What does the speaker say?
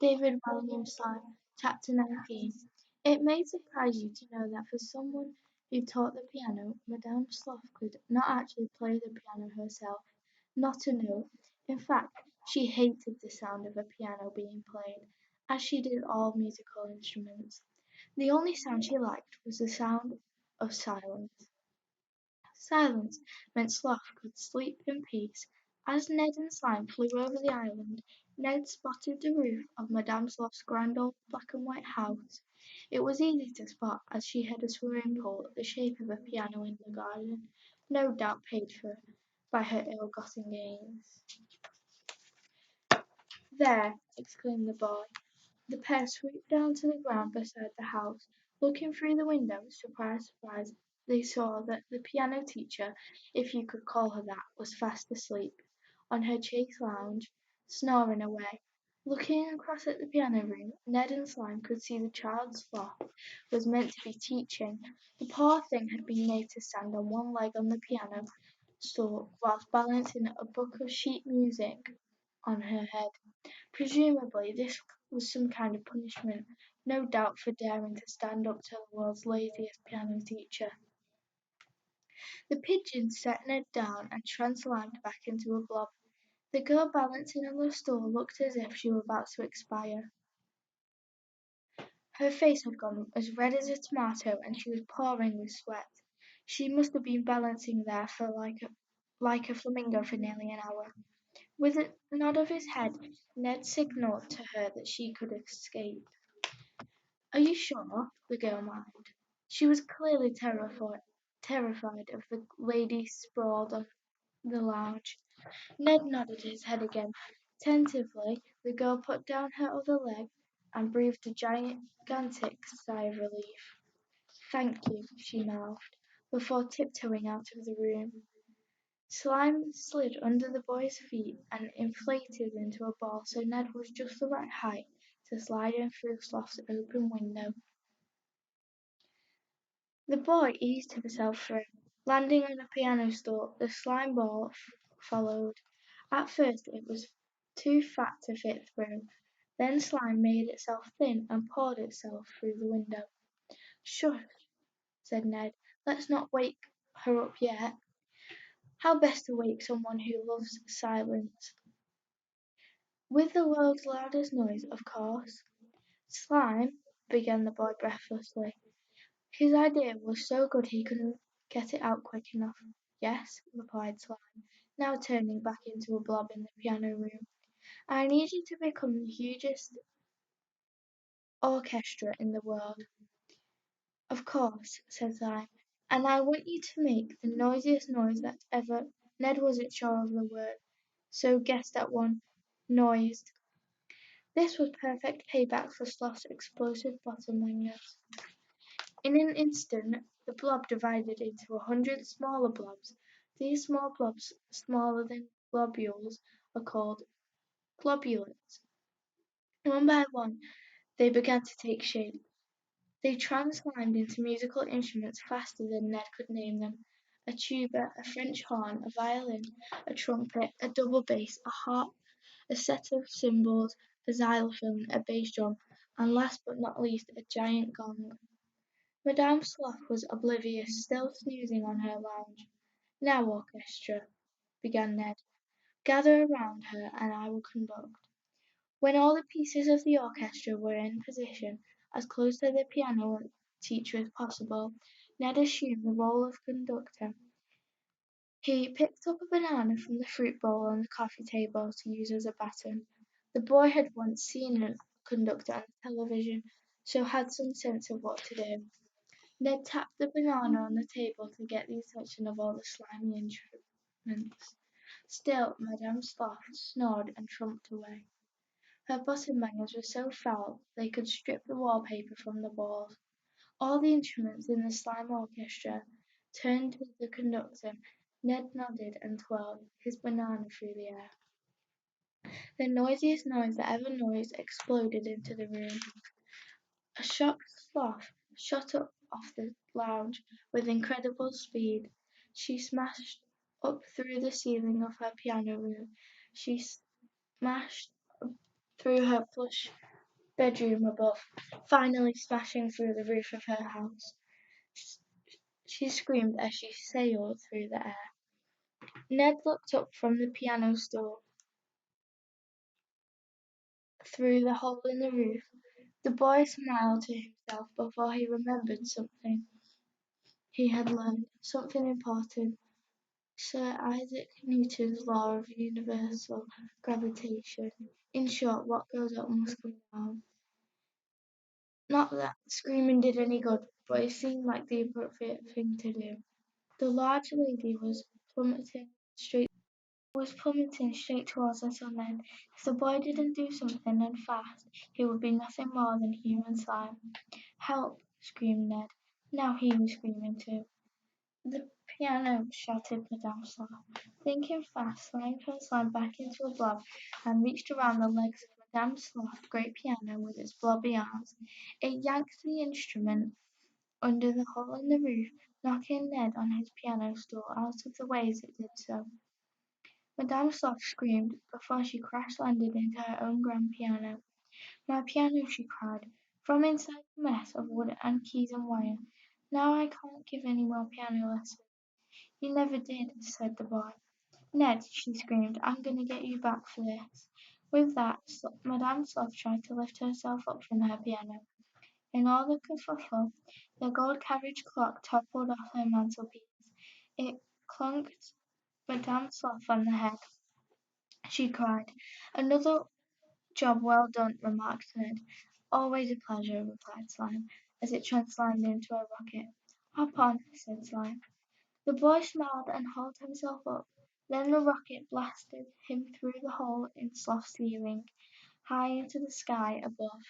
David Walliams Chapter 19. It may surprise you to know that for someone who taught the piano, Madame Sloth could not actually play the piano herself, not a note. In fact, she hated the sound of a piano being played, as she did all musical instruments. The only sound she liked was the sound of silence. Silence meant Sloth could sleep in peace. As Ned and Slime flew over the island, Ned spotted the roof of Madame Sloth's grand old black and white house. It was easy to spot, as she had a swimming pool the shape of a piano in the garden, no doubt paid for by her ill-gotten gains. "There!" exclaimed the boy. The pair swooped down to the ground beside the house. Looking through the window, surprise, surprise, they saw that the piano teacher, if you could call her that, was fast asleep on her chaise lounge, snoring away. Looking across at the piano room, Ned and Slime could see the child Sloth was meant to be teaching. The poor thing had been made to stand on one leg on the piano stool whilst balancing a book of sheet music on her head. Presumably this was some kind of punishment, no doubt for daring to stand up to the world's laziest piano teacher. The pigeon set Ned down and translimed back into a blob. The girl balancing on the stool looked as if she were about to expire. Her face had gone as red as a tomato and she was pouring with sweat. She must have been balancing there for like a flamingo for nearly an hour. With a nod of his head, Ned signalled to her that she could escape. "Are you sure?" the girl murmured. She was clearly terrified of the lady sprawled on the lounge. Ned nodded his head again. Tentatively, the girl put down her other leg and breathed a gigantic sigh of relief. "Thank you," she mouthed, before tiptoeing out of the room. Slime slid under the boy's feet and inflated into a ball so Ned was just the right height to slide in through Sloth's open window. The boy eased himself through, landing on a piano stool. The slime ball followed. At first it was too fat to fit through. Then slime made itself thin and poured itself through the window. "Shush!" said Ned. "Let's not wake her up yet." How best to wake someone who loves silence? With the world's loudest noise, of course. "Slime," began the boy breathlessly. His idea was so good he couldn't get it out quick enough. "Yes," replied Slime, now turning back into a blob in the piano room. "I need you to become the hugest orchestra in the world." "Of course," said Slime, "and I want you to make the noisiest noise that ever—" Ned wasn't sure of the word, so guessed at one. Noised. This was perfect payback for Sloth's explosive bottomliness. In an instant the blob divided into 100 smaller blobs. These small blobs, smaller than globules, are called globulets. One by one they began to take shape. They transformed into musical instruments faster than Ned could name them: a tuba, a French horn, a violin, a trumpet, a double bass, a harp, a set of cymbals, a xylophone, a bass drum, and last but not least a giant gong. Madame Sloth was oblivious, still snoozing on her lounge. "Now, orchestra," began Ned, "gather around her and I will conduct." When all the pieces of the orchestra were in position, as close to the piano teacher as possible, Ned assumed the role of conductor. He picked up a banana from the fruit bowl on the coffee table to use as a baton. The boy had once seen a conductor on television, so had some sense of what to do. Ned tapped the banana on the table to get the attention of all the slimy instruments. Still Madame Sloth snored and trumped away. Her bottom bangers were so foul they could strip the wallpaper from the walls. All the instruments in the slime orchestra turned to the conductor. Ned nodded and twirled his banana through the air. The noisiest noise that ever noised exploded into the room. A shocked Sloth shot up off the lounge with incredible speed. She smashed up through the ceiling of her piano room. She smashed through her plush bedroom above, finally smashing through the roof of her house. She screamed as she sailed through the air. Ned looked up from the piano stool through the hole in the roof. The boy smiled to himself before he remembered something he had learned, something important. Sir Isaac Newton's law of universal gravitation. In short, what goes up must come down. Not that screaming did any good, but it seemed like the appropriate thing to do. The large lady plummeting straight towards little Ned. If the boy didn't do something and fast, he would be nothing more than human slime. Help! Screamed Ned. Now he was screaming too. The piano, shouted Madame Sloth. Thinking fast, Slime turned Slime back into a blob and reached around the legs of Madame Sloth's great piano with its blobby arms. It yanked the instrument under the hole in the roof, knocking Ned on his piano stool out of the way as it did so. Madame Sloth screamed before she crash-landed into her own grand piano. "My piano!" she cried, from inside the mess of wood and keys and wire. "Now I can't give any more piano lessons." "You never did," said the boy. "Ned," she screamed, "I'm going to get you back for this." With that, Madame Sloth tried to lift herself up from her piano. In all the kerfuffle, the gold carriage clock toppled off her mantelpiece. It clunked Madame Sloth on the head. She cried. "Another job well done," remarked Ned. "Always a pleasure," replied Slime, as it transformed into a rocket. "Hop on," said Slime. The boy smiled and hauled himself up. Then the rocket blasted him through the hole in Sloth's ceiling, high into the sky above.